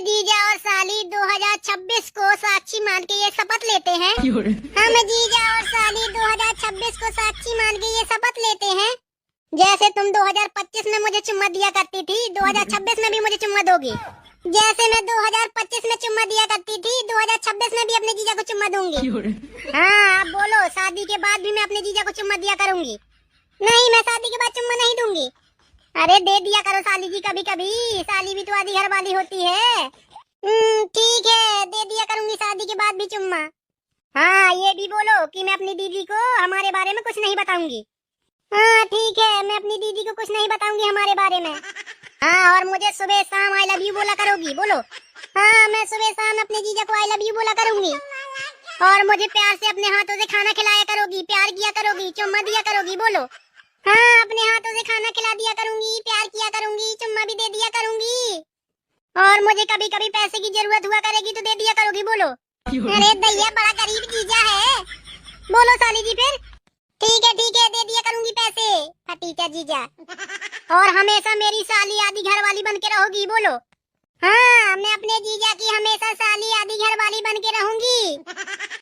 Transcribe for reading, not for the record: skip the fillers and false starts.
जीजा और साली 2026 को साक्षी मान के ये शपथ लेते हैं। हम जीजा और साली 2026 को साक्षी मान के ये शपथ लेते हैं, जैसे तुम 2025 में मुझे चुम्मा दिया करती थी, 2026 में भी मुझे चुम्मा दोगी। जैसे मैं 2025 में चुम्मा दिया करती थी, 2026 में भी अपने जीजा को चुम्मा दूंगी। हाँ, आप बोलो, शादी के बाद भी मैं अपने जीजा को चुम्मा दिया करूंगी। नहीं, मैं शादी के बाद चुम्मा नहीं दूंगी। अरे दे दिया करो साली जी कभी कभी, साली भी तो आधी घर वाली होती है। ठीक है, दे दिया करूंगी शादी के बाद भी चुम्मा। हाँ, ये भी बोलो कि मैं अपनी दीदी को हमारे बारे में कुछ नहीं बताऊंगी। हाँ ठीक है, मैं अपनी दीदी को कुछ नहीं बताऊंगी हमारे बारे में। हाँ, और मुझे सुबह शाम आई लव यू बोला करोगी, बोलो। हाँ, मैं सुबह शाम अपने जीजा को आई लव यू बोला करूंगी। और मुझे प्यार से अपने हाथों से खाना खिलाया करोगी, प्यार किया करोगी, चुम्मा दिया करोगी, बोलो। हाँ, अपने हाथों से खाना खिला दिया करूंगी, प्यार किया करूंगी, चुम्मा भी दे दिया करूंगी। और मुझे कभी कभी पैसे की जरूरत हुआ करेगी तो दे दिया करोगी, बोलो। अरे दैया, बड़ा गरीब जीजा है। बोलो साली जी फिर। ठीक है, दे दिया करूंगी पैसे, फटीचा जीजा। और हमेशा मेरी साली आधी घर वाली बन के रहोगी, बोलो। हाँ, मैं अपने जीजा की हमेशा साली आधी घर वाली बन के रहूंगी।